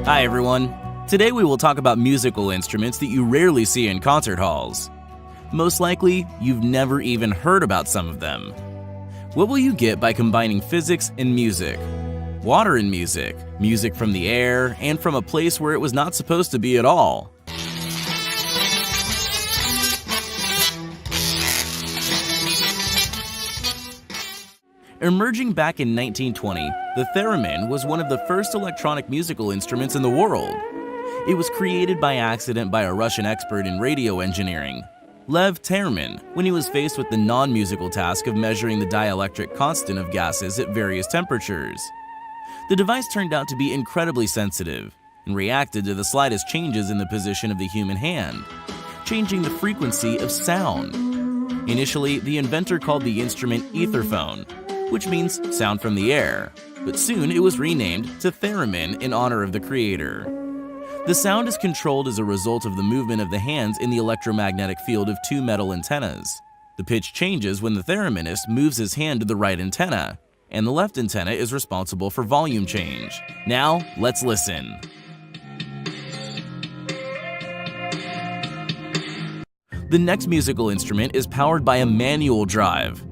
Hi everyone. Today we will talk about musical instruments that you rarely see in concert halls. Most likely, you've never even heard about some of them. What will you get by combining physics and music? Water and music, music from the air, and from a place where it was not supposed to be at all. Emerging back in 1920, the theremin was one of the first electronic musical instruments in the world. It was created by accident by a Russian expert in radio engineering, Lev Termin, when he was faced with the non-musical task of measuring the dielectric constant of gases at various temperatures. The device turned out to be incredibly sensitive and reacted to the slightest changes in the position of the human hand, changing the frequency of sound. Initially, the inventor called the instrument etherphone, which means sound from the air, but soon it was renamed to theremin in honor of the creator. The sound is controlled as a result of the movement of the hands in the electromagnetic field of two metal antennas. The pitch changes when the thereminist moves his hand to the right antenna, and the left antenna is responsible for volume change. Now, let's listen. The next musical instrument is powered by a manual drive.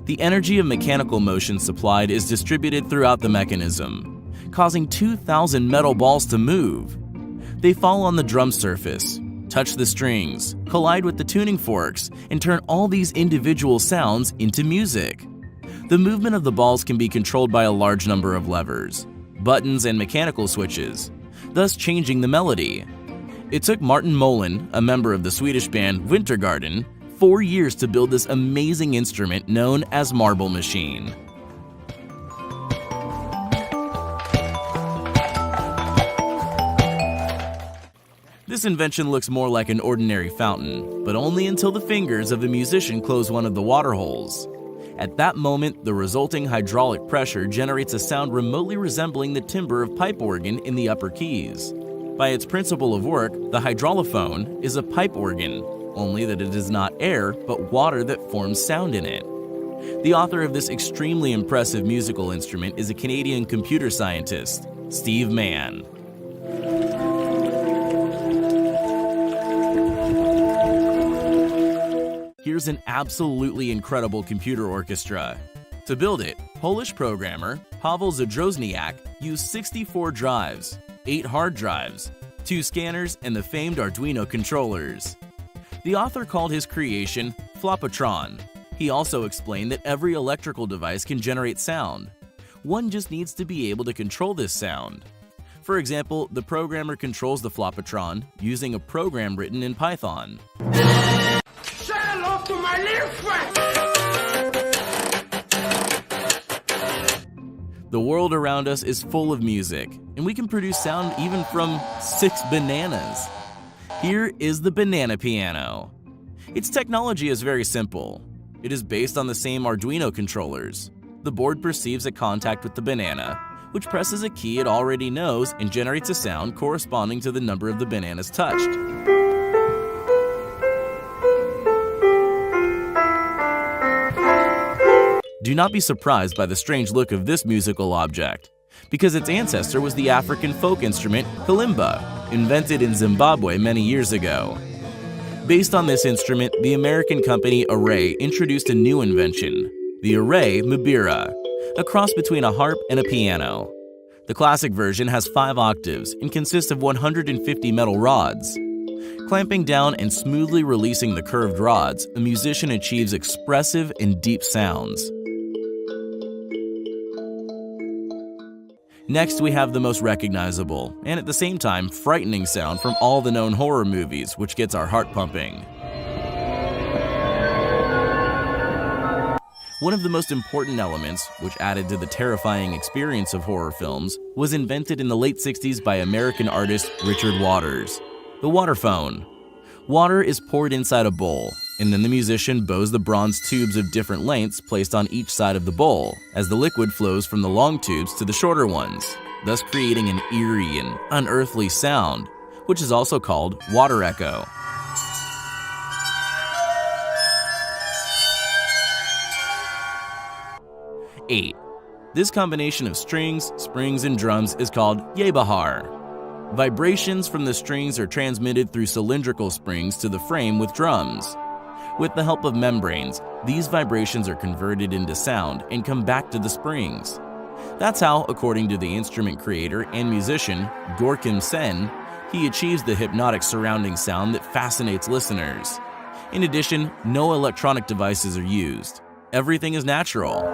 The energy of mechanical motion supplied is distributed throughout the mechanism, causing 2,000 metal balls to move. They fall on the drum surface, touch the strings, collide with the tuning forks, and turn all these individual sounds into music. The movement of the balls can be controlled by a large number of levers, buttons, and mechanical switches, thus changing the melody. It took Martin Molin, a member of the Swedish band Wintergarden, 4 years to build this amazing instrument known as Marble Machine. This invention looks more like an ordinary fountain, but only until the fingers of the musician close one of the water holes. At that moment, the resulting hydraulic pressure generates a sound remotely resembling the timbre of pipe organ in the upper keys. By its principle of work, the hydraulophone is a pipe organ, only that it is not air, but water that forms sound in it. The author of this extremely impressive musical instrument is a Canadian computer scientist, Steve Mann. Here's an absolutely incredible computer orchestra. To build it, Polish programmer Paweł Zadrozniak used 64 drives, 8 hard drives, 2 scanners, and the famed Arduino controllers. The author called his creation Flopatron. He also explained that every electrical device can generate sound. One just needs to be able to control this sound. For example, the programmer controls the Flopatron using a program written in Python. Say hello to my little friend! The world around us is full of music, and we can produce sound even from 6 bananas. Here is the banana piano. Its technology is very simple. It is based on the same Arduino controllers. The board perceives a contact with the banana, which presses a key it already knows and generates a sound corresponding to the number of the bananas touched. Do not be surprised by the strange look of this musical object, because its ancestor was the African folk instrument kalimba, invented in Zimbabwe many years ago. Based on this instrument, the American company Array introduced a new invention, the Array Mbira, a cross between a harp and a piano. The classic version has 5 octaves and consists of 150 metal rods. Clamping down and smoothly releasing the curved rods, a musician achieves expressive and deep sounds. Next, we have the most recognizable, and at the same time, frightening sound from all the known horror movies, which gets our heart pumping. One of the most important elements, which added to the terrifying experience of horror films, was invented in the late 60s by American artist Richard Waters, the waterphone. Water is poured inside a bowl, and then the musician bows the bronze tubes of different lengths placed on each side of the bowl, as the liquid flows from the long tubes to the shorter ones, thus creating an eerie and unearthly sound, which is also called water echo. Eight. This combination of strings, springs, and drums is called yebahar. Vibrations from the strings are transmitted through cylindrical springs to the frame with drums. With the help of membranes, these vibrations are converted into sound and come back to the springs. That's how, according to the instrument creator and musician Gorkim Sen, he achieves the hypnotic surrounding sound that fascinates listeners. In addition, no electronic devices are used. Everything is natural.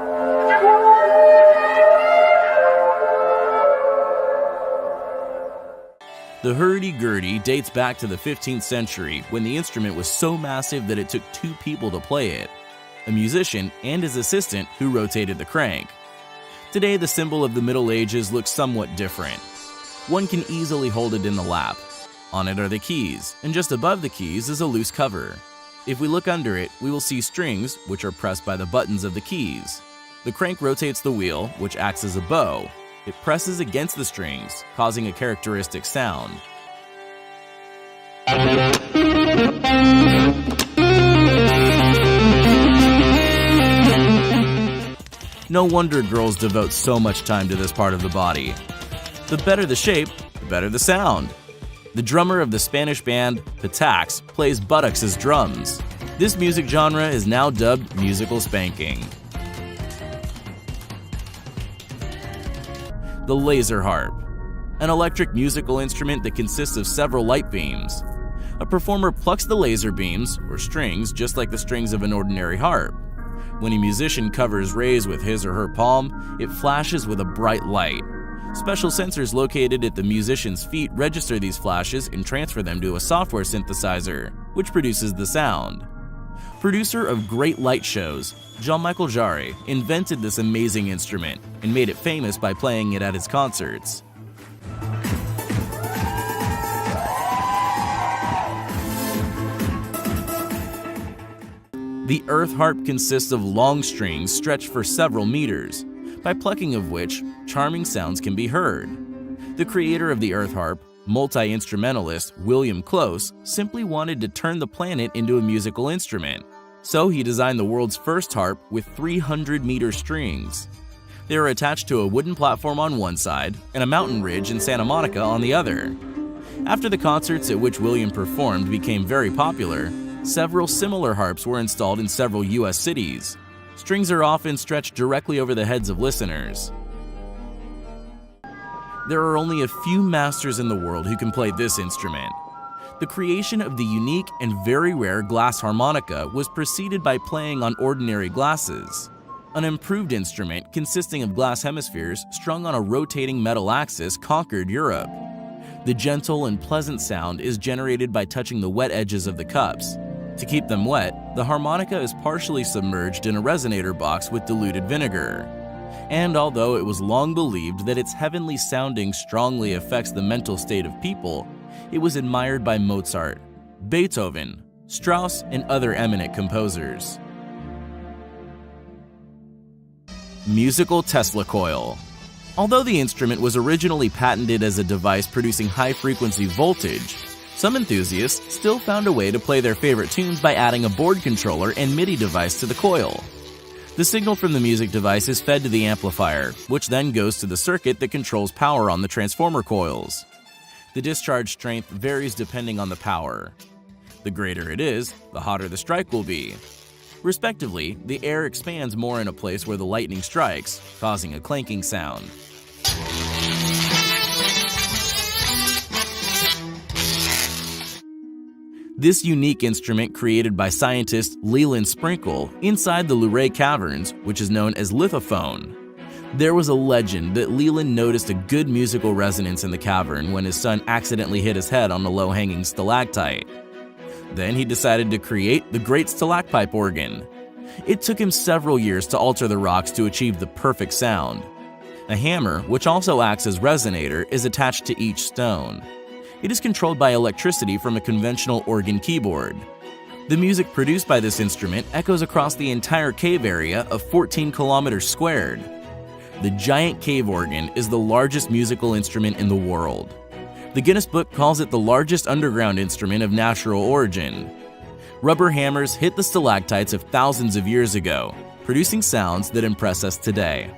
The hurdy-gurdy dates back to the 15th century when the instrument was so massive that it took 2 people to play it, a musician and his assistant who rotated the crank. Today, the symbol of the Middle Ages looks somewhat different. One can easily hold it in the lap. On it are the keys, and just above the keys is a loose cover. If we look under it, we will see strings, which are pressed by the buttons of the keys. The crank rotates the wheel, which acts as a bow. It presses against the strings, causing a characteristic sound. No wonder girls devote so much time to this part of the body. The better the shape, the better the sound. The drummer of the Spanish band Patax plays buttocks as drums. This music genre is now dubbed musical spanking. The laser harp, an electric musical instrument that consists of several light beams. A performer plucks the laser beams, or strings, just like the strings of an ordinary harp. When a musician covers rays with his or her palm, it flashes with a bright light. Special sensors located at the musician's feet register these flashes and transfer them to a software synthesizer, which produces the sound. Producer of great light shows, Jean-Michel Jarre invented this amazing instrument and made it famous by playing it at his concerts. The earth harp consists of long strings stretched for several meters, by plucking of which charming sounds can be heard. The creator of the earth harp, multi-instrumentalist William Close, simply wanted to turn the planet into a musical instrument. So he designed the world's first harp with 300-meter strings. They are attached to a wooden platform on one side and a mountain ridge in Santa Monica on the other. After the concerts at which William performed became very popular, several similar harps were installed in several U.S. cities. Strings are often stretched directly over the heads of listeners. There are only a few masters in the world who can play this instrument. The creation of the unique and very rare glass harmonica was preceded by playing on ordinary glasses. An improved instrument consisting of glass hemispheres strung on a rotating metal axis conquered Europe. The gentle and pleasant sound is generated by touching the wet edges of the cups. To keep them wet, the harmonica is partially submerged in a resonator box with diluted vinegar. And although it was long believed that its heavenly sounding strongly affects the mental state of people, it was admired by Mozart, Beethoven, Strauss, and other eminent composers. Musical Tesla coil. Although the instrument was originally patented as a device producing high-frequency voltage, some enthusiasts still found a way to play their favorite tunes by adding a board controller and MIDI device to the coil. The signal from the music device is fed to the amplifier, which then goes to the circuit that controls power on the transformer coils. The discharge strength varies depending on the power. The greater it is, the hotter the strike will be. Respectively, the air expands more in a place where the lightning strikes, causing a clanking sound. This unique instrument created by scientist Leland Sprinkle inside the Luray Caverns, which is known as lithophone. There was a legend that Leland noticed a good musical resonance in the cavern when his son accidentally hit his head on a low-hanging stalactite. Then he decided to create the great stalacpipe organ. It took him several years to alter the rocks to achieve the perfect sound. A hammer, which also acts as resonator, is attached to each stone. It is controlled by electricity from a conventional organ keyboard. The music produced by this instrument echoes across the entire cave area of 14 kilometers squared. The giant cave organ is the largest musical instrument in the world. The Guinness Book calls it the largest underground instrument of natural origin. Rubber hammers hit the stalactites of thousands of years ago, producing sounds that impress us today.